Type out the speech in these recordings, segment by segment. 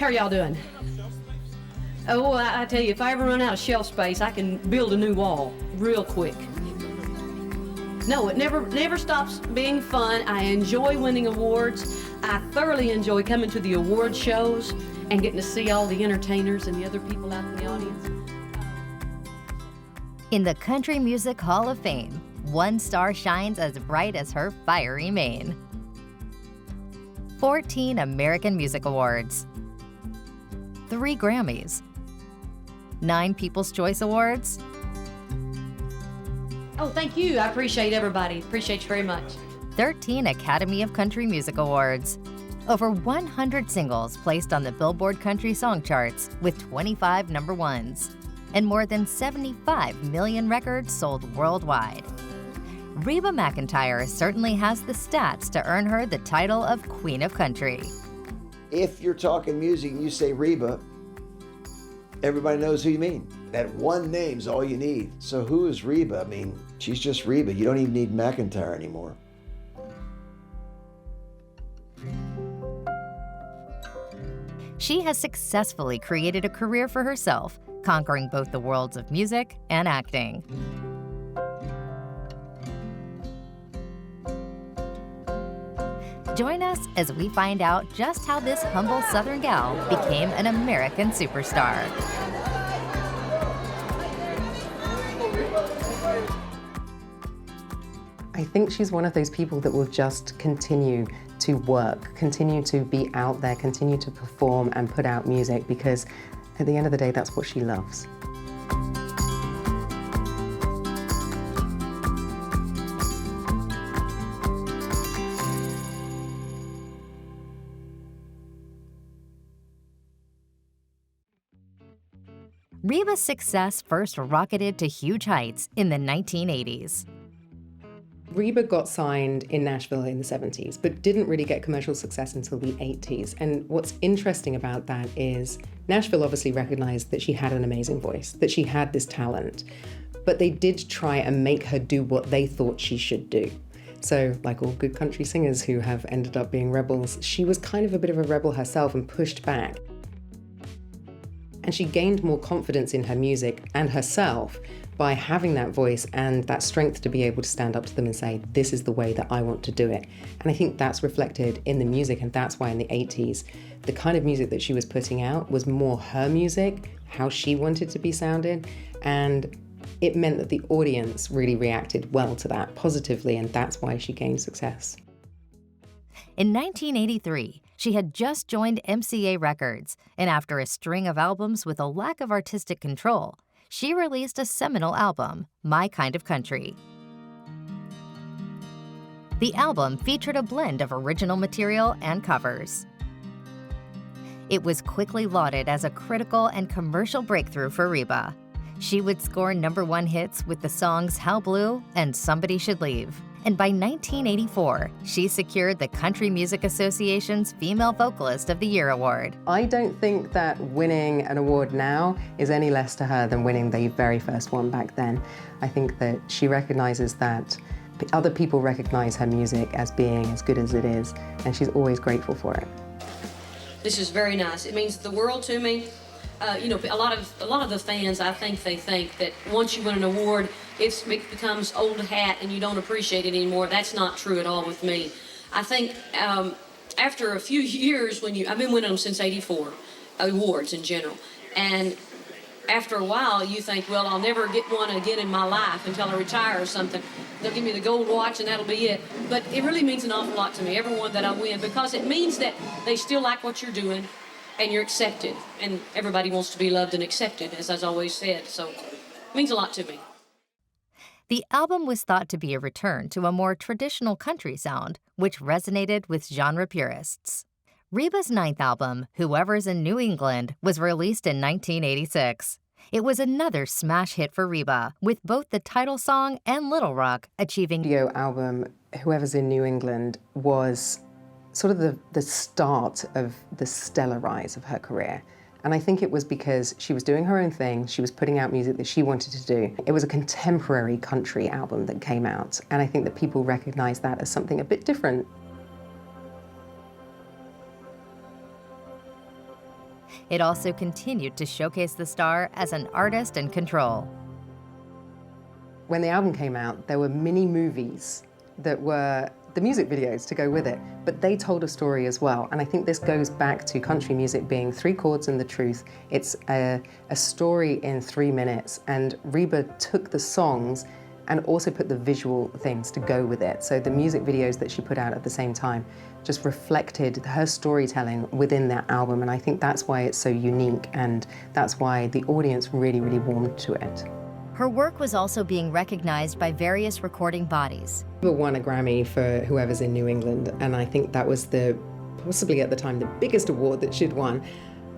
How are y'all doing? Oh, I tell you, if I ever run out of shelf space, I can build a new wall real quick. No, it never stops being fun. I enjoy winning awards. I thoroughly enjoy coming to the award shows and getting to see all the entertainers and the other people out in the audience. In the Country Music Hall of Fame, one star shines as bright as her fiery mane. 14 American Music Awards, 3 Grammys, 9 People's Choice Awards. Oh, thank you. I appreciate everybody. Appreciate you very much. 13 Academy of Country Music Awards. Over 100 singles placed on the Billboard Country Song Charts with 25 number ones. And more than 75 million records sold worldwide. Reba McEntire certainly has the stats to earn her the title of Queen of Country. If you're talking music and you say Reba, everybody knows who you mean. That one name's all you need. So who is Reba? I mean, she's just Reba. You don't even need McEntire anymore. She has successfully created a career for herself, conquering both the worlds of music and acting. Join us as we find out just how this humble Southern gal became an American superstar. I think she's one of those people that will just continue to work, continue to be out there, continue to perform and put out music, because at the end of the day, that's what she loves. Reba's success first rocketed to huge heights in the 1980s. Reba got signed in Nashville in the 70s, but didn't really get commercial success until the 80s. And what's interesting about that is Nashville obviously recognized that she had an amazing voice, that she had this talent, but they did try and make her do what they thought she should do. So, like all good country singers who have ended up being rebels, she was kind of a bit of a rebel herself and pushed back. And she gained more confidence in her music and herself by having that voice and that strength to be able to stand up to them and say, this is the way that I want to do it. And I think that's reflected in the music, and that's why in the 80s, the kind of music that she was putting out was more her music, how she wanted to be sounded, and it meant that the audience really reacted well to that positively, and that's why she gained success. In 1983, she had just joined MCA Records, and after a string of albums with a lack of artistic control, she released a seminal album, My Kind of Country. The album featured a blend of original material and covers. It was quickly lauded as a critical and commercial breakthrough for Reba. She would score #1 hits with the songs How Blue and Somebody Should Leave. And by 1984, she secured the Country Music Association's Female Vocalist of the Year award. I don't think that winning an award now is any less to her than winning the very first one back then. I think that she recognizes that other people recognize her music as being as good as it is, and she's always grateful for it. This is very nice. It means the world to me. You know, a lot of the fans, I think they think that once you win an award, it becomes old hat and you don't appreciate it anymore. That's not true at all with me. I think after a few years, I've been winning them since '84, awards in general, and after a while you think, well, I'll never get one again in my life until I retire or something. They'll give me the gold watch and that'll be it. But it really means an awful lot to me, everyone that I win, because it means that they still like what you're doing, and you're accepted, and everybody wants to be loved and accepted, as I've always said, so it means a lot to me. The album was thought to be a return to a more traditional country sound, which resonated with genre purists. Reba's 9th album, Whoever's in New England, was released in 1986. It was another smash hit for Reba, with both the title song and Little Rock achieving. The video album, Whoever's in New England, was sort of the start of the stellar rise of her career. And I think it was because she was doing her own thing, she was putting out music that she wanted to do. It was a contemporary country album that came out, and I think that people recognized that as something a bit different. It also continued to showcase the star as an artist in control. When the album came out, there were mini movies that were the music videos to go with it, but they told a story as well. And I think this goes back to country music being 3 chords and the truth. It's a story in 3 minutes, and Reba took the songs and also put the visual things to go with it. So the music videos that she put out at the same time just reflected her storytelling within that album, and I think that's why it's so unique, and that's why the audience really, really warmed to it. Her work was also being recognized by various recording bodies. Reba won a Grammy for Whoever's in New England, and I think that was possibly at the time the biggest award that she'd won.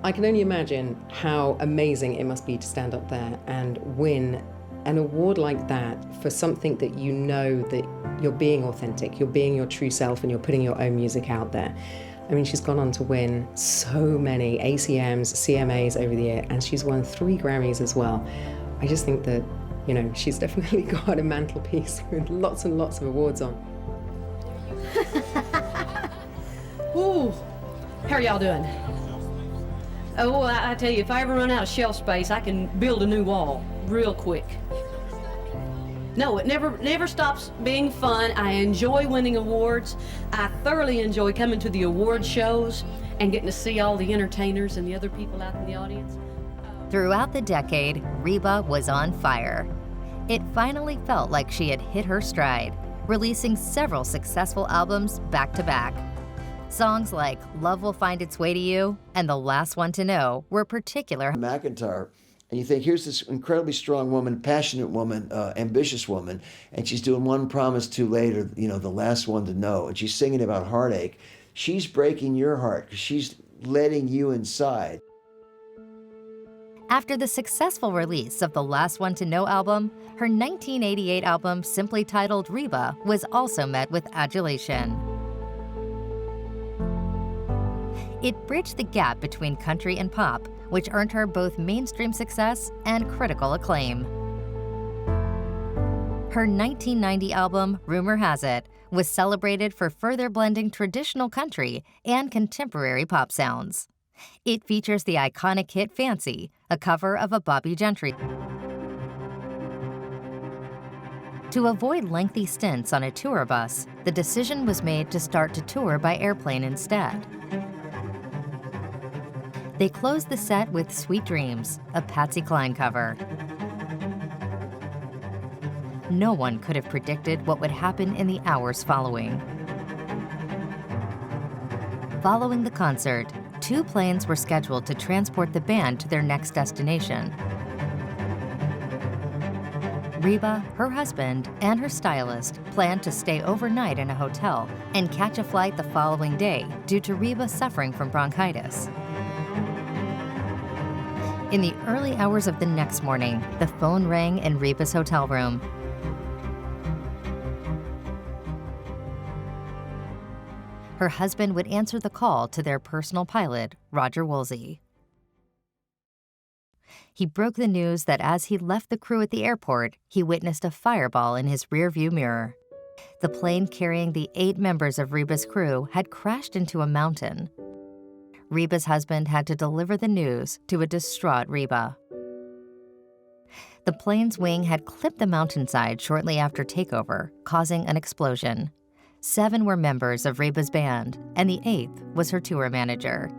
I can only imagine how amazing it must be to stand up there and win an award like that for something that you know that you're being authentic, you're being your true self, and you're putting your own music out there. I mean, she's gone on to win so many ACMs, CMAs over the year, and she's won 3 Grammys as well. I just think that, you know, she's definitely got a mantelpiece with lots and lots of awards on. Ooh, how are y'all doing? Oh, I tell you, if I ever run out of shelf space, I can build a new wall real quick. No, it never stops being fun. I enjoy winning awards. I thoroughly enjoy coming to the award shows and getting to see all the entertainers and the other people out in the audience. Throughout the decade, Reba was on fire. It finally felt like she had hit her stride, releasing several successful albums back to back. Songs like Love Will Find Its Way to You and The Last One to Know were particular. McEntire, and you think, here's this incredibly strong woman, passionate woman, ambitious woman, and she's doing One Promise Too Late, or, you know, The Last One to Know, and she's singing about heartache. She's breaking your heart because she's letting you inside. After the successful release of the Last One to Know album, her 1988 album, simply titled Reba, was also met with adulation. It bridged the gap between country and pop, which earned her both mainstream success and critical acclaim. Her 1990 album, Rumor Has It, was celebrated for further blending traditional country and contemporary pop sounds. It features the iconic hit Fancy, a cover of a Bobby Gentry. To avoid lengthy stints on a tour bus, the decision was made to start to tour by airplane instead. They closed the set with Sweet Dreams, a Patsy Cline cover. No one could have predicted what would happen in the hours following. Following the concert, 2 planes were scheduled to transport the band to their next destination. Reba, her husband, and her stylist planned to stay overnight in a hotel and catch a flight the following day due to Reba suffering from bronchitis. In the early hours of the next morning, the phone rang in Reba's hotel room. Her husband would answer the call to their personal pilot, Roger Woolsey. He broke the news that as he left the crew at the airport, he witnessed a fireball in his rearview mirror. The plane carrying the 8 members of Reba's crew had crashed into a mountain. Reba's husband had to deliver the news to a distraught Reba. The plane's wing had clipped the mountainside shortly after takeover, causing an explosion. 7 were members of Reba's band, and the 8th was her tour manager.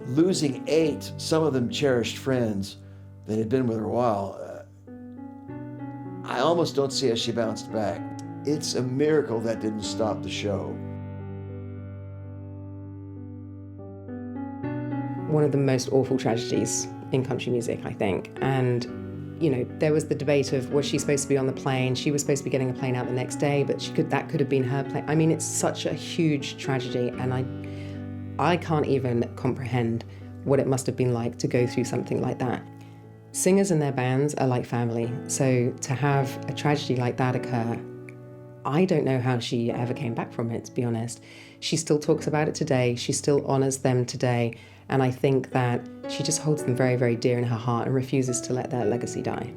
Losing 8, some of them cherished friends that had been with her a while, I almost don't see how she bounced back. It's a miracle that didn't stop the show. One of the most awful tragedies in country music, I think. And, you know, there was the debate of, was she supposed to be on the plane? She was supposed to be getting a plane out the next day, but that could have been her plane. I mean, it's such a huge tragedy, and I can't even comprehend what it must have been like to go through something like that. Singers and their bands are like family, so to have a tragedy like that occur, I don't know how she ever came back from it, to be honest. She still talks about it today, she still honors them today, and I think that she just holds them very, very dear in her heart and refuses to let their legacy die.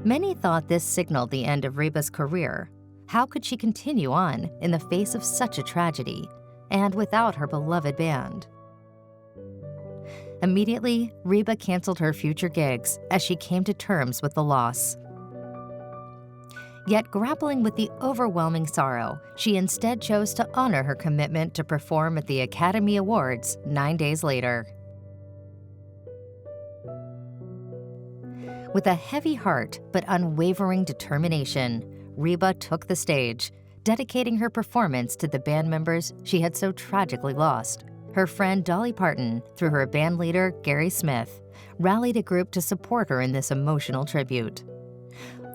Many thought this signaled the end of Reba's career. How could she continue on in the face of such a tragedy and without her beloved band? Immediately, Reba canceled her future gigs as she came to terms with the loss. Yet grappling with the overwhelming sorrow, she instead chose to honor her commitment to perform at the Academy Awards 9 days later. With a heavy heart but unwavering determination, Reba took the stage, dedicating her performance to the band members she had so tragically lost. Her friend Dolly Parton, through her band leader Gary Smith, rallied a group to support her in this emotional tribute.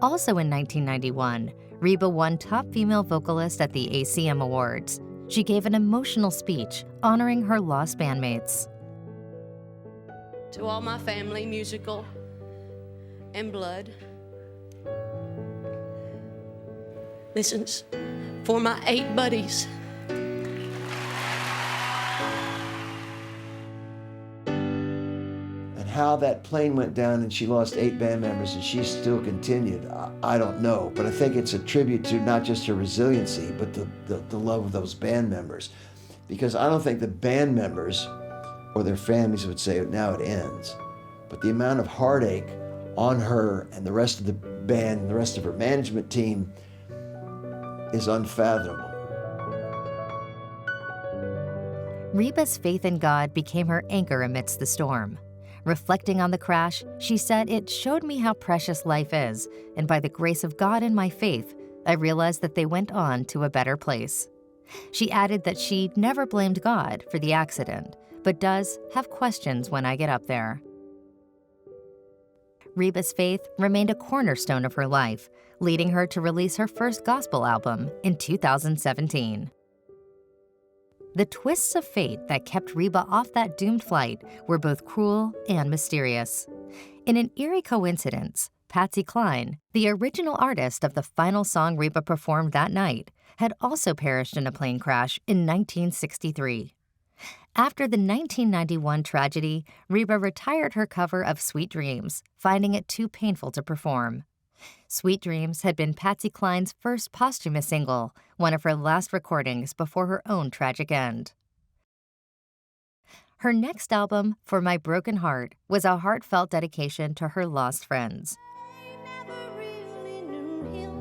Also in 1991, Reba won Top Female Vocalist at the ACM Awards. She gave an emotional speech honoring her lost bandmates. To all my family, musical and blood. This is for my 8 buddies. And how that plane went down and she lost 8 band members and she still continued, I don't know. But I think it's a tribute to not just her resiliency, but the love of those band members. Because I don't think the band members or their families would say, now it ends. But the amount of heartache on her and the rest of the band and the rest of her management team is unfathomable. Reba's faith in God became her anchor amidst the storm. Reflecting on the crash, she said, "It showed me how precious life is, and by the grace of God and my faith, I realized that they went on to a better place." She added that she never blamed God for the accident, but does have questions when I get up there. Reba's faith remained a cornerstone of her life, leading her to release her first gospel album in 2017. The twists of fate that kept Reba off that doomed flight were both cruel and mysterious. In an eerie coincidence, Patsy Cline, the original artist of the final song Reba performed that night, had also perished in a plane crash in 1963. After the 1991 tragedy, Reba retired her cover of Sweet Dreams, finding it too painful to perform. Sweet Dreams had been Patsy Cline's first posthumous single, one of her last recordings before her own tragic end. Her next album, For My Broken Heart, was a heartfelt dedication to her lost friends. I never really knew him.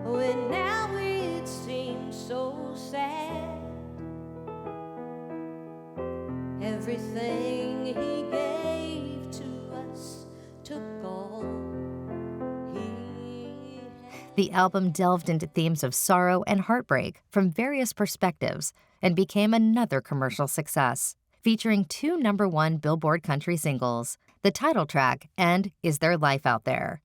When now it seems so sad. Everything he gave to us took all he had. The album delved into themes of sorrow and heartbreak from various perspectives and became another commercial success, featuring 2 #1 Billboard country singles, the title track and Is There Life Out There?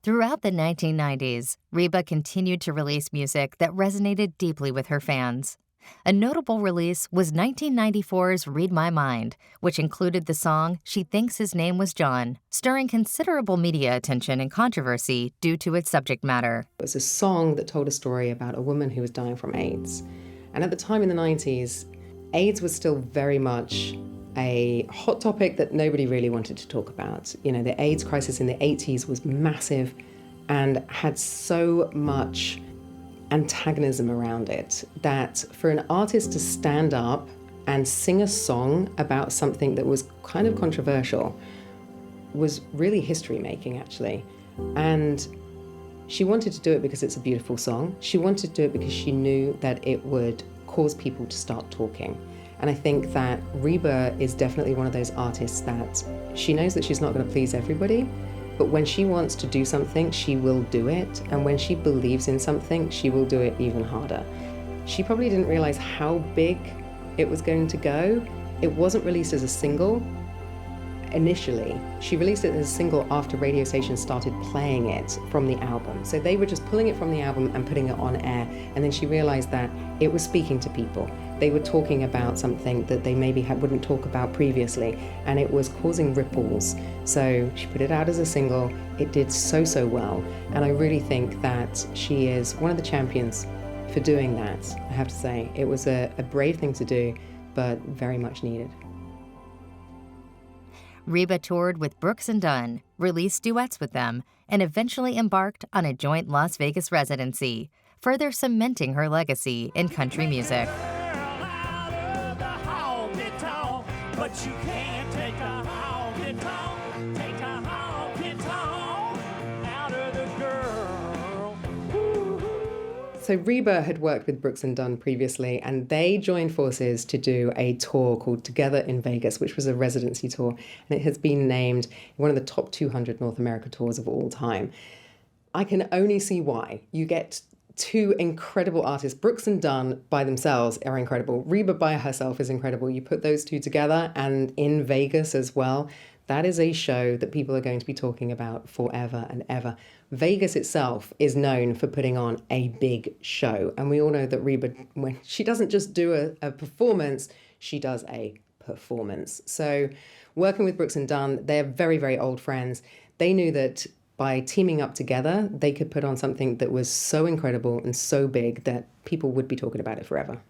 Throughout the 1990s, Reba continued to release music that resonated deeply with her fans. A notable release was 1994's Read My Mind, which included the song She Thinks His Name Was John, stirring considerable media attention and controversy due to its subject matter. It was a song that told a story about a woman who was dying from AIDS. And at the time in the 90s, AIDS was still very much a hot topic that nobody really wanted to talk about. You know, the AIDS crisis in the 80s was massive and had so much antagonism around it that for an artist to stand up and sing a song about something that was kind of controversial was really history making, actually. And she wanted to do it because it's a beautiful song. She wanted to do it because she knew that it would cause people to start talking. And I think that Reba is definitely one of those artists that she knows that she's not going to please everybody, but when she wants to do something, she will do it. And when she believes in something, she will do it even harder. She probably didn't realize how big it was going to go. It wasn't released as a single initially. She released it as a single after radio stations started playing it from the album. So they were just pulling it from the album and putting it on air. And then she realized that it was speaking to people. They were talking about something that they maybe wouldn't talk about previously, and it was causing ripples. So she put it out as a single. It did so well, and I really think that she is one of the champions for doing that. I have to say, it was a brave thing to do, but very much needed. Reba toured with Brooks and Dunn, released duets with them, and eventually embarked on a joint Las Vegas residency, further cementing her legacy in country music. but you can't take a honky tonk, take a honky tonk out of the girl. So Reba had worked with Brooks and Dunn previously, and they joined forces to do a tour called Together in Vegas, which was a residency tour, and it has been named one of the top 200 North America tours of all time. I can only see why. You get two incredible artists. Brooks and Dunn by themselves are incredible. Reba by herself is incredible. You put those two together, and in Vegas as well, that is a show that people are going to be talking about forever and ever. Vegas itself is known for putting on a big show. And we all know that Reba, when she doesn't just do a performance, she does a performance. So working with Brooks and Dunn, they're very, very old friends. They knew that by teaming up together, they could put on something that was so incredible and so big that people would be talking about it forever.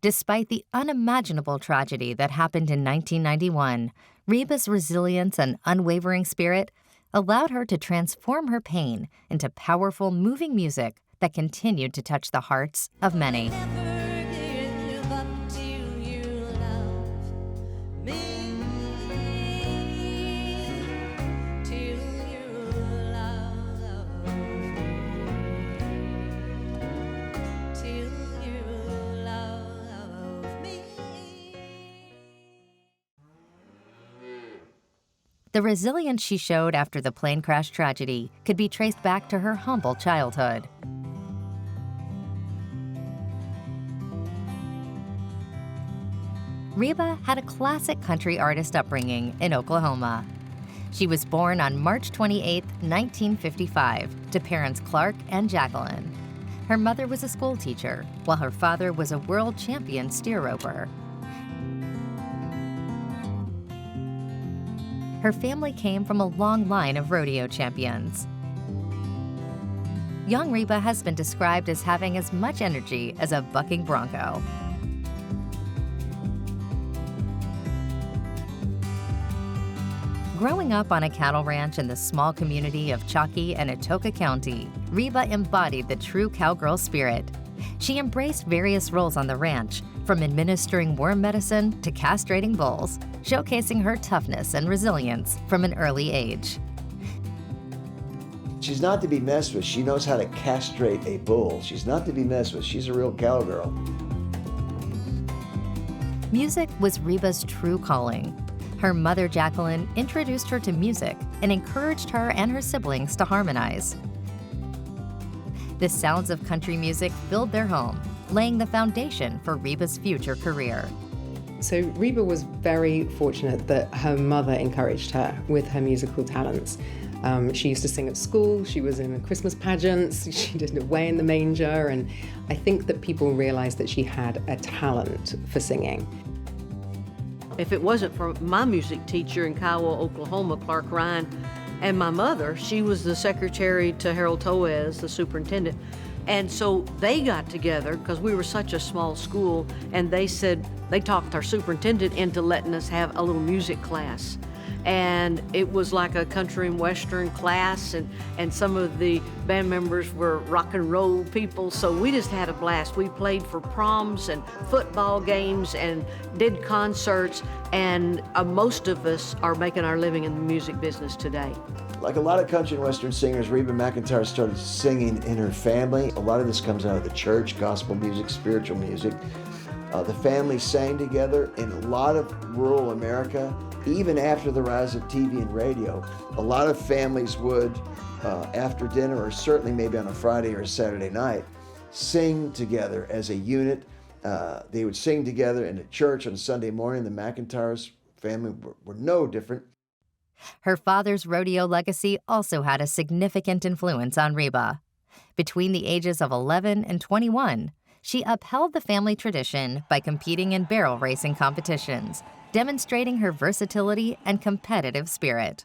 Despite the unimaginable tragedy that happened in 1991, Reba's resilience and unwavering spirit allowed her to transform her pain into powerful, moving music that continued to touch the hearts of many. Never give up till you love me. Till you love me. Till you love me. The resilience she showed after the plane crash tragedy could be traced back to her humble childhood. Reba had a classic country artist upbringing in Oklahoma. She was born on March 28, 1955, to parents Clark and Jacqueline. Her mother was a school teacher, while her father was a world champion steer roper. Her family came from a long line of rodeo champions. Young Reba has been described as having as much energy as a bucking bronco. Growing up on a cattle ranch in the small community of Chockie and Atoka County, Reba embodied the true cowgirl spirit. She embraced various roles on the ranch, from administering worm medicine to castrating bulls, showcasing her toughness and resilience from an early age. She's not to be messed with. She knows how to castrate a bull. She's not to be messed with. She's a real cowgirl. Music was Reba's true calling. Her mother, Jacqueline, introduced her to music and encouraged her and her siblings to harmonize. The sounds of country music filled their home, laying the foundation for Reba's future career. So Reba was very fortunate that her mother encouraged her with her musical talents. She used to sing at school, she was in Christmas pageants, she did Away in the Manger, and I think that people realized that she had a talent for singing. If it wasn't for my music teacher in Kiowa, Oklahoma, Clark Ryan, and my mother, she was the secretary to Harold Toez, the superintendent. And so they got together because we were such a small school, and they said, they talked our superintendent into letting us have a little music class. And it was like a country and western class, and some of the band members were rock and roll people, so we just had a blast. We played for proms and football games and did concerts, and most of us are making our living in the music business today. Like a lot of country and western singers, Reba McEntire started singing in her family. A lot of this comes out of the church, gospel music, spiritual music. The family sang together in a lot of rural America. Even after the rise of TV and radio, a lot of families would, after dinner, or certainly maybe on a Friday or a Saturday night, sing together as a unit. They would sing together in a church on Sunday morning. The McEntires family were no different. Her father's rodeo legacy also had a significant influence on Reba. Between the ages of 11 and 21, she upheld the family tradition by competing in barrel racing competitions, demonstrating her versatility and competitive spirit.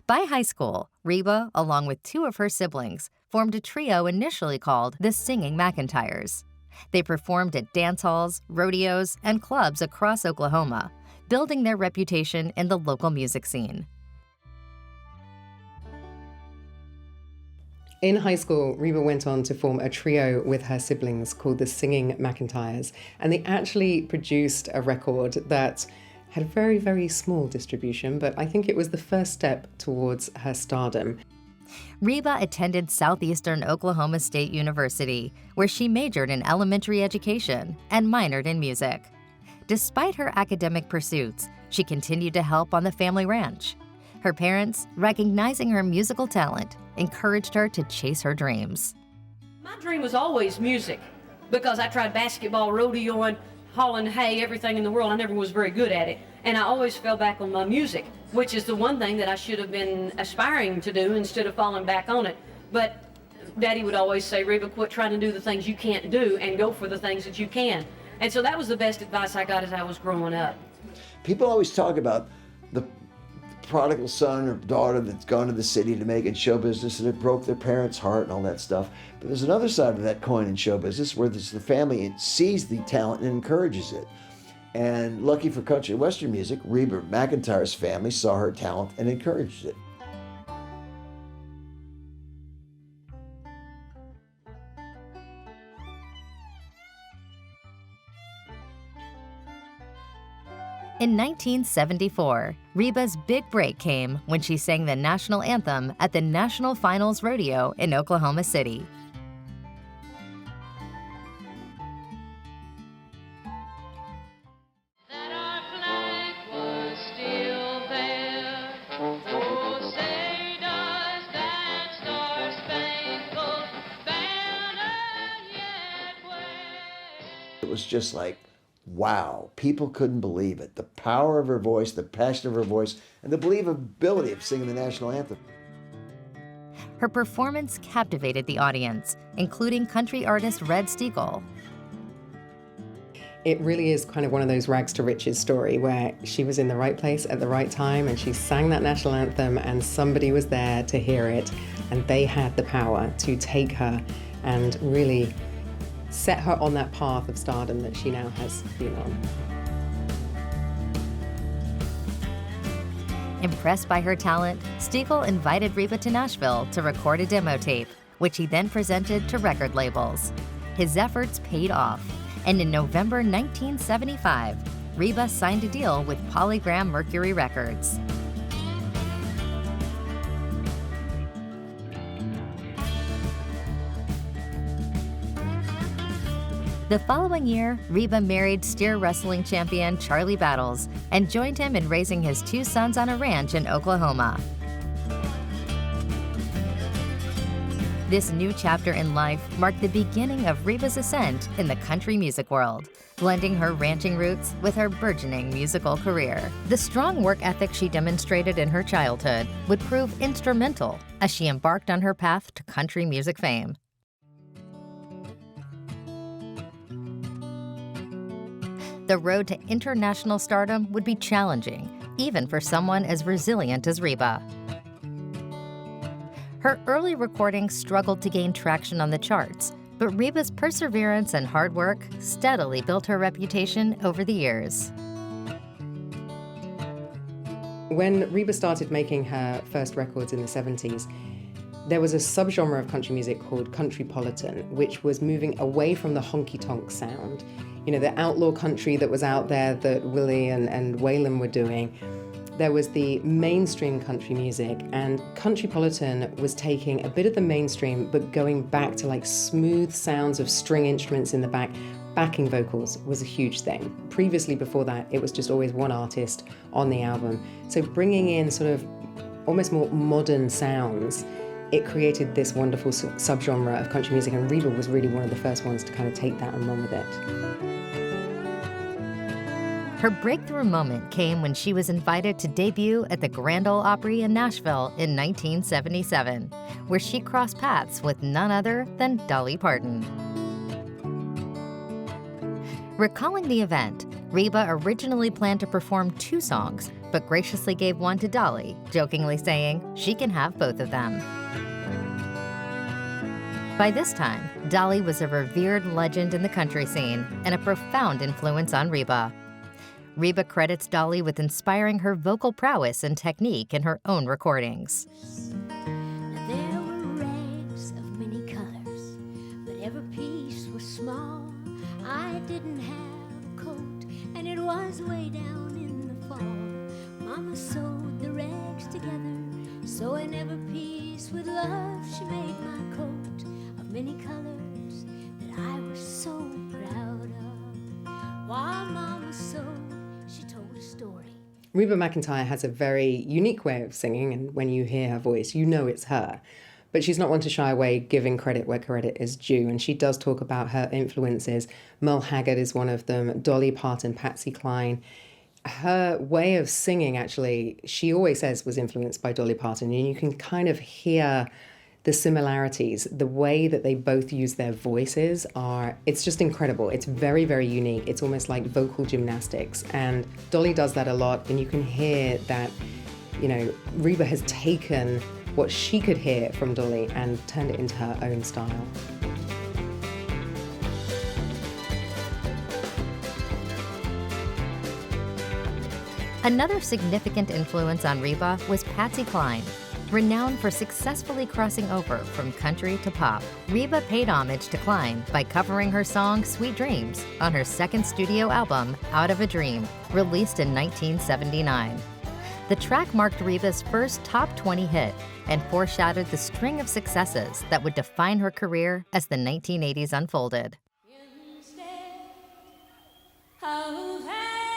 By high school, Reba, along with two of her siblings, formed a trio initially called the Singing McEntires. They performed at dance halls, rodeos, and clubs across Oklahoma, building their reputation in the local music scene. In high school, Reba went on to form a trio with her siblings called the Singing McEntires, and they actually produced a record that had very, very small distribution, but I think it was the first step towards her stardom. Reba attended Southeastern Oklahoma State University, where she majored in elementary education and minored in music. Despite her academic pursuits, she continued to help on the family ranch. Her parents, recognizing her musical talent, encouraged her to chase her dreams. My dream was always music because I tried basketball, rodeoing, hauling hay, everything in the world. I never was very good at it. And I always fell back on my music, which is the one thing that I should have been aspiring to do instead of falling back on it. But Daddy would always say, Reba, quit trying to do the things you can't do and go for the things that you can. And so that was the best advice I got as I was growing up. People always talk about the prodigal son or daughter that's gone to the city to make it in show business and it broke their parents' heart and all that stuff. But there's another side of that coin in show business where the family sees the talent and encourages it. And lucky for country and western music, Reba McEntire's family saw her talent and encouraged it. In 1974, Reba's big break came when she sang the national anthem at the National Finals Rodeo in Oklahoma City. It was just like, wow, people couldn't believe it. The power of her voice, the passion of her voice, and the believability of singing the national anthem. Her performance captivated the audience, including country artist Red Steagall. It really is kind of one of those rags to riches story where she was in the right place at the right time and she sang that national anthem and somebody was there to hear it and they had the power to take her and really set her on that path of stardom that she now has been on. Impressed by her talent, Steagall invited Reba to Nashville to record a demo tape, which he then presented to record labels. His efforts paid off, and in November 1975, Reba signed a deal with Polygram Mercury Records. The following year, Reba married steer wrestling champion Charlie Battles and joined him in raising his 2 sons on a ranch in Oklahoma. This new chapter in life marked the beginning of Reba's ascent in the country music world, blending her ranching roots with her burgeoning musical career. The strong work ethic she demonstrated in her childhood would prove instrumental as she embarked on her path to country music fame. The road to international stardom would be challenging, even for someone as resilient as Reba. Her early recordings struggled to gain traction on the charts, but Reba's perseverance and hard work steadily built her reputation over the years. When Reba started making her first records in the 70s, there was a subgenre of country music called countrypolitan, which was moving away from the honky-tonk sound. You know, the outlaw country that was out there that Willie and Waylon were doing. There was the mainstream country music, and countrypolitan was taking a bit of the mainstream, but going back to like smooth sounds of string instruments in the back. Backing vocals was a huge thing. Previously, before that, it was just always one artist on the album. So bringing in sort of almost more modern sounds, it created this wonderful subgenre of country music, and Reba was really one of the first ones to kind of take that and run with it. Her breakthrough moment came when she was invited to debut at the Grand Ole Opry in Nashville in 1977, where she crossed paths with none other than Dolly Parton. Recalling the event, Reba originally planned to perform 2 songs, but graciously gave one to Dolly, jokingly saying she can have both of them. By this time, Dolly was a revered legend in the country scene and a profound influence on Reba. Reba credits Dolly with inspiring her vocal prowess and technique in her own recordings. There were rags of many colors, but every piece was small. I didn't have a coat, and it was way down in the fall. Mama sewed the rags together, sewing every piece with love. She made my coat of many colors that I was so proud of. While Mama sewed, she told a story. Reba McEntire has a very unique way of singing, and when you hear her voice, you know it's her. But she's not one to shy away giving credit where credit is due, and she does talk about her influences. Merle Haggard is one of them, Dolly Parton, Patsy Cline. Her way of singing, actually, she always says was influenced by Dolly Parton, and you can kind of hear the similarities. The way that they both use their voices it's just incredible. It's very, very unique. It's almost like vocal gymnastics, and Dolly does that a lot, and you can hear that, Reba has taken what she could hear from Dolly and turned it into her own style. Another significant influence on Reba was Patsy Cline. Renowned for successfully crossing over from country to pop, Reba paid homage to Cline by covering her song Sweet Dreams on her second studio album, Out of a Dream, released in 1979. The track marked Reba's first top 20 hit and foreshadowed the string of successes that would define her career as the 1980s unfolded. Instead of having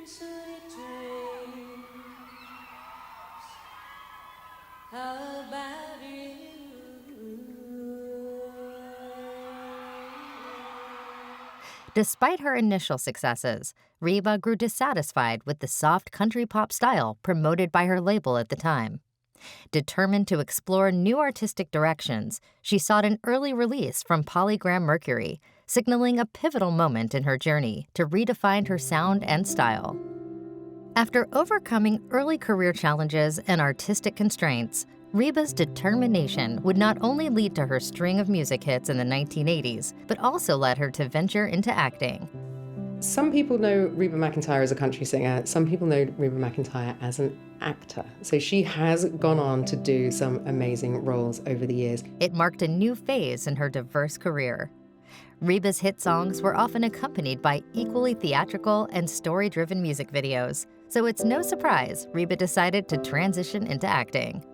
sweet dreams about you. Despite her initial successes, Reba grew dissatisfied with the soft country pop style promoted by her label at the time. Determined to explore new artistic directions, she sought an early release from Polygram Mercury, signaling a pivotal moment in her journey to redefine her sound and style. After overcoming early career challenges and artistic constraints, Reba's determination would not only lead to her string of music hits in the 1980s, but also led her to venture into acting. Some people know Reba McEntire as a country singer. Some people know Reba McEntire as an actor. So she has gone on to do some amazing roles over the years. It marked a new phase in her diverse career. Reba's hit songs were often accompanied by equally theatrical and story-driven music videos, so it's no surprise Reba decided to transition into acting.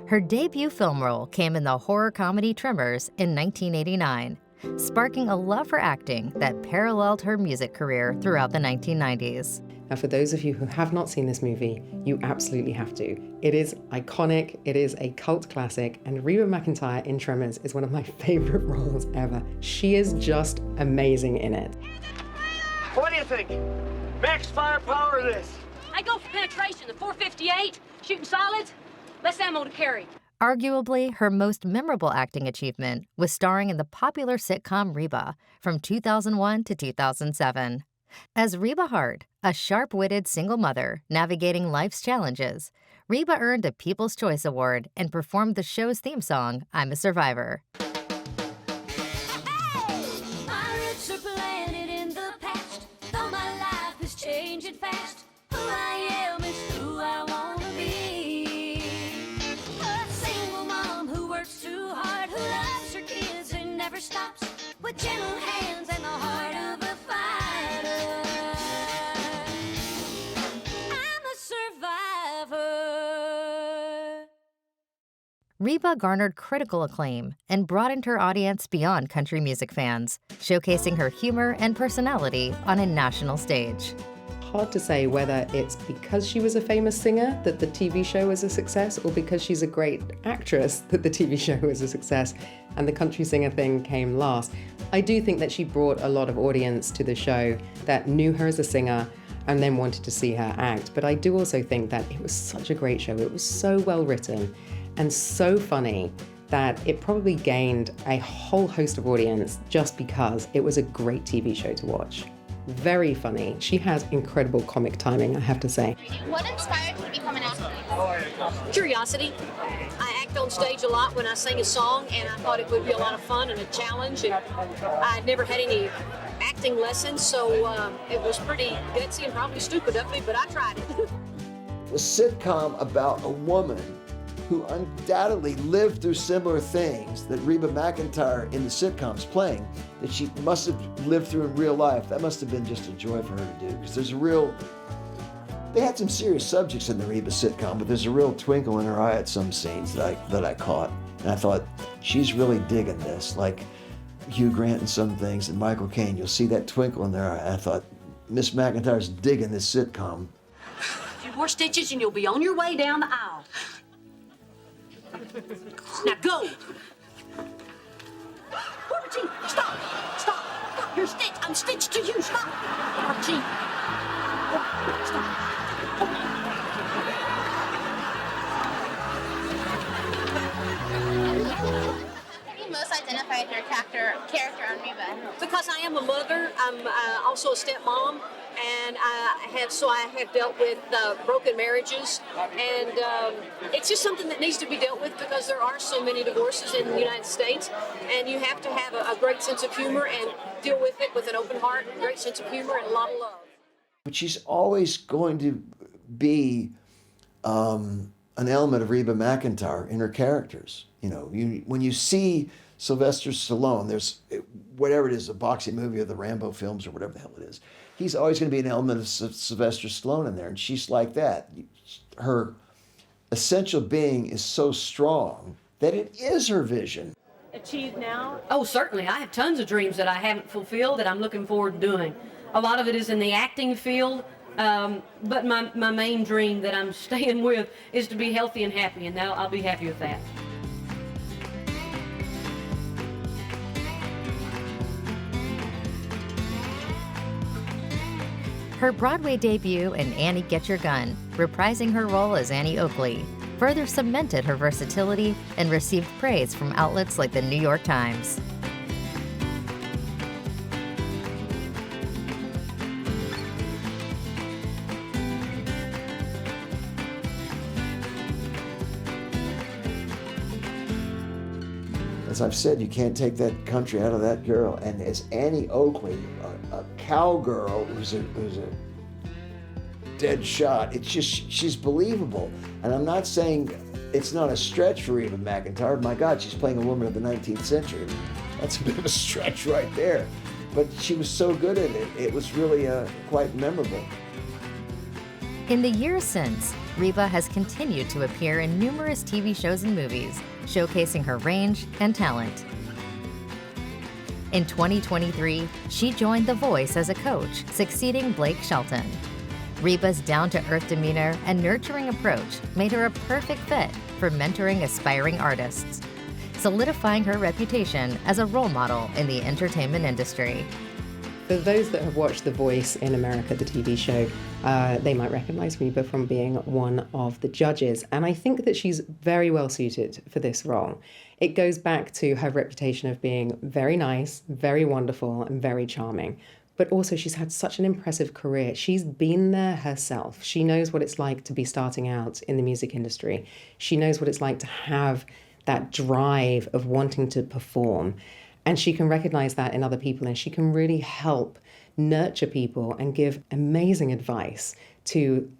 Her debut film role came in the horror comedy Tremors in 1989, sparking a love for acting that paralleled her music career throughout the 1990s. Now, for those of you who have not seen this movie, you absolutely have to. It is iconic, it is a cult classic, and Reba McEntire in Tremors is one of my favorite roles ever. She is just amazing in it. What do you think? Max firepower or this? I go for penetration, the 458, shooting solids, less ammo to carry. Arguably, her most memorable acting achievement was starring in the popular sitcom Reba from 2001 to 2007. As Reba Hart, a sharp-witted single mother navigating life's challenges, Reba earned a People's Choice Award and performed the show's theme song, I'm a Survivor. My roots are planted in the past, though my life is changing fast. Who I am is who I want to be. A single mom who works too hard, who loves her kids and never stops, with gentle hands and the heart of a fighter. I'm a survivor. Reba garnered critical acclaim and broadened her audience beyond country music fans, showcasing her humor and personality on a national stage. Hard to say whether it's because she was a famous singer that the TV show was a success, or because she's a great actress that the TV show was a success and the country singer thing came last. I do think that she brought a lot of audience to the show that knew her as a singer and then wanted to see her act. But I do also think that it was such a great show. It was so well written and so funny that it probably gained a whole host of audience just because it was a great TV show to watch. Very funny. She has incredible comic timing, I have to say. What inspired you to become an actor? Curiosity. I act on stage a lot when I sing a song, and I thought it would be a lot of fun and a challenge. And I'd never had any acting lessons, so it was pretty gutsy and probably stupid of me, but I tried it. A sitcom about a woman who undoubtedly lived through similar things that Reba McEntire in the sitcoms playing, that she must have lived through in real life. That must have been just a joy for her to do, because they had some serious subjects in the Reba sitcom, but there's a real twinkle in her eye at some scenes that I caught. And I thought, she's really digging this. Like Hugh Grant in some things and Michael Caine, you'll see that twinkle in their eye. And I thought, Miss McEntire's digging this sitcom. A few more stitches and you'll be on your way down the aisle. Now go. Archie, stop. You're stitched. I'm stitched to you. Stop. Archie. Stop. How do you most identify with your character on Reba? Because I am a mother, I'm also a stepmom, and I have dealt with broken marriages, and it's just something that needs to be dealt with because there are so many divorces in the United States, and you have to have a great sense of humor and deal with it with an open heart, a great sense of humor, and a lot of love. But she's always going to be an element of Reba McEntire in her characters. You know, when you see Sylvester Stallone, there's whatever it is, a boxing movie or the Rambo films or whatever the hell it is, he's always going to be an element of Sylvester Stallone in there, and she's like that. Her essential being is so strong that it is her vision. Achieved now? Oh, certainly. I have tons of dreams that I haven't fulfilled that I'm looking forward to doing. A lot of it is in the acting field, but my main dream that I'm staying with is to be healthy and happy, and now I'll be happy with that. Her Broadway debut in Annie Get Your Gun, reprising her role as Annie Oakley, further cemented her versatility and received praise from outlets like the New York Times. As I've said, you can't take that country out of that girl. And as Annie Oakley, a cowgirl who's a dead shot, it's just, she's believable. And I'm not saying it's not a stretch for Reba McEntire. My God, she's playing a woman of the 19th century. That's a bit of a stretch right there. But she was so good at it, it was really quite memorable. In the years since, Reba has continued to appear in numerous TV shows and movies, showcasing her range and talent. In 2023, she joined The Voice as a coach, succeeding Blake Shelton. Reba's down-to-earth demeanor and nurturing approach made her a perfect fit for mentoring aspiring artists, solidifying her reputation as a role model in the entertainment industry. For those that have watched The Voice in America, the TV show, they might recognize Reba from being one of the judges. And I think that she's very well suited for this role. It goes back to her reputation of being very nice, very wonderful, and very charming. But also she's had such an impressive career. She's been there herself. She knows what it's like to be starting out in the music industry. She knows what it's like to have that drive of wanting to perform. And she can recognize that in other people, and she can really help nurture people and give amazing advice to,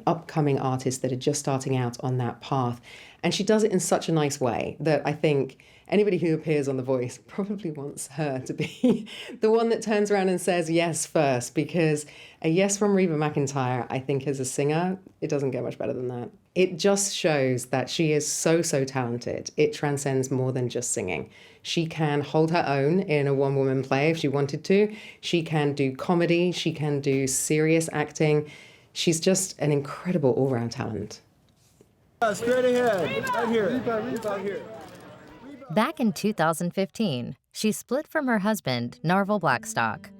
upcoming artists that are just starting out on that path. And she does it in such a nice way that I think anybody who appears on The Voice probably wants her to be the one that turns around and says yes first, because a yes from Reba McEntire, I think as a singer, it doesn't get much better than that. It just shows that she is so, so talented. It transcends more than just singing. She can hold her own in a one-woman play if she wanted to. She can do comedy. She can do serious acting. She's just an incredible all-round talent. Straight ahead, right here, right here. Back in 2015, she split from her husband, Narvel Blackstock.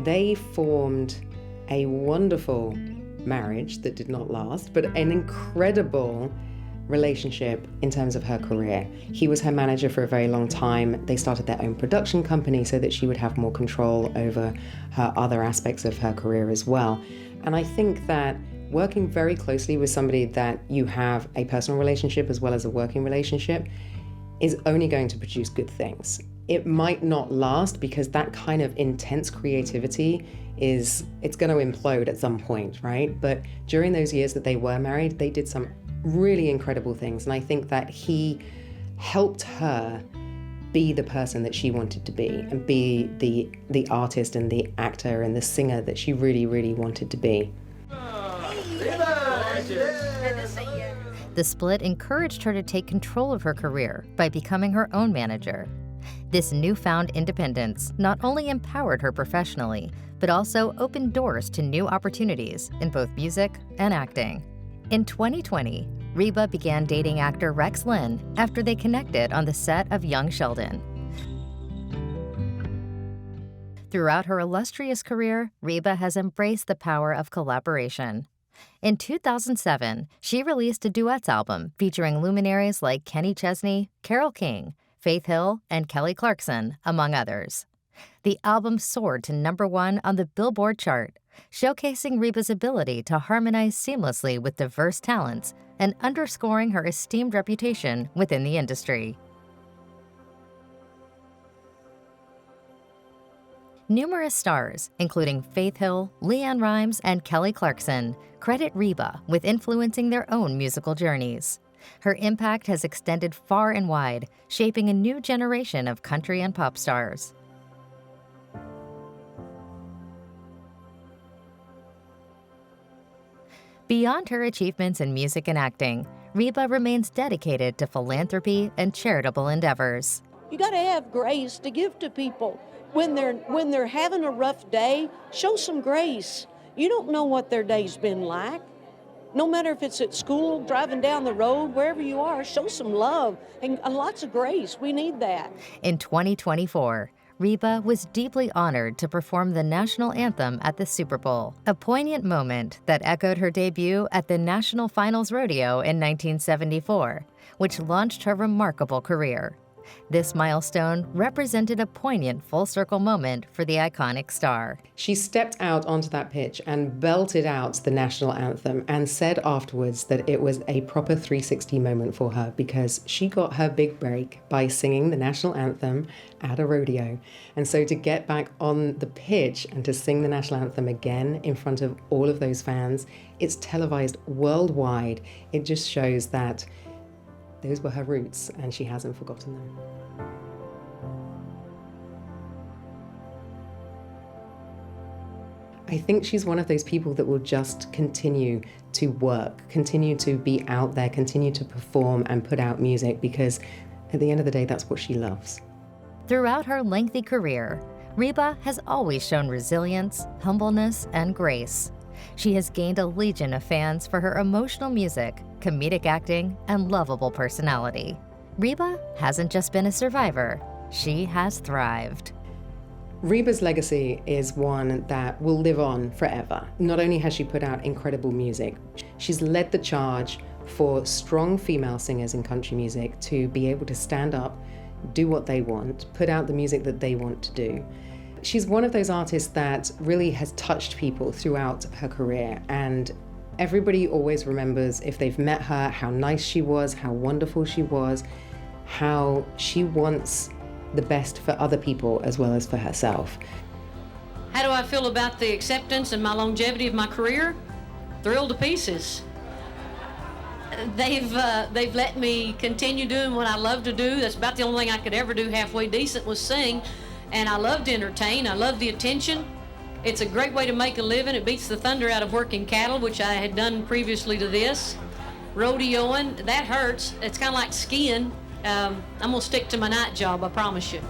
They formed a wonderful marriage that did not last, but an incredible relationship in terms of her career. He was her manager for a very long time. They started their own production company so that she would have more control over her other aspects of her career as well. And I think that working very closely with somebody that you have a personal relationship as well as a working relationship is only going to produce good things. It might not last because that kind of intense creativity it's going to implode at some point, right? But during those years that they were married, they did some really incredible things. And I think that he helped her be the person that she wanted to be and be the artist and the actor and the singer that she really, really wanted to be. The split encouraged her to take control of her career by becoming her own manager. This newfound independence not only empowered her professionally, but also opened doors to new opportunities in both music and acting. In 2020, Reba began dating actor Rex Linn after they connected on the set of Young Sheldon. Throughout her illustrious career, Reba has embraced the power of collaboration. In 2007, she released a duets album featuring luminaries like Kenny Chesney, Carole King, Faith Hill, and Kelly Clarkson, among others. The album soared to #1 on the Billboard chart, showcasing Reba's ability to harmonize seamlessly with diverse talents and underscoring her esteemed reputation within the industry. Numerous stars, including Faith Hill, Leanne Rimes, and Kelly Clarkson, credit Reba with influencing their own musical journeys. Her impact has extended far and wide, shaping a new generation of country and pop stars. Beyond her achievements in music and acting, Reba remains dedicated to philanthropy and charitable endeavors. You got to have grace to give to people. When they're having a rough day, show some grace. You don't know what their day's been like. No matter if it's at school, driving down the road, wherever you are, show some love and lots of grace. We need that. In 2024, Reba was deeply honored to perform the national anthem at the Super Bowl, a poignant moment that echoed her debut at the National Finals Rodeo in 1974, which launched her remarkable career. This milestone represented a poignant full-circle moment for the iconic star. She stepped out onto that pitch and belted out the national anthem and said afterwards that it was a proper 360 moment for her because she got her big break by singing the national anthem at a rodeo. And so to get back on the pitch and to sing the national anthem again in front of all of those fans, it's televised worldwide. It just shows that those were her roots, and she hasn't forgotten them. I think she's one of those people that will just continue to work, continue to be out there, continue to perform and put out music, because at the end of the day, that's what she loves. Throughout her lengthy career, Reba has always shown resilience, humbleness, and grace. She has gained a legion of fans for her emotional music, comedic acting, and lovable personality. Reba hasn't just been a survivor, she has thrived. Reba's legacy is one that will live on forever. Not only has she put out incredible music, she's led the charge for strong female singers in country music to be able to stand up, do what they want, put out the music that they want to do. She's one of those artists that really has touched people throughout her career, and everybody always remembers, if they've met her, how nice she was, how wonderful she was, how she wants the best for other people as well as for herself. How do I feel about the acceptance and my longevity of my career? Thrilled to pieces. They've let me continue doing what I love to do. That's about the only thing I could ever do halfway decent was sing. And I love to entertain. I love the attention. It's a great way to make a living. It beats the thunder out of working cattle, which I had done previously to this. Rodeoing, that hurts. It's kind of like skiing. I'm gonna stick to my night job, I promise you.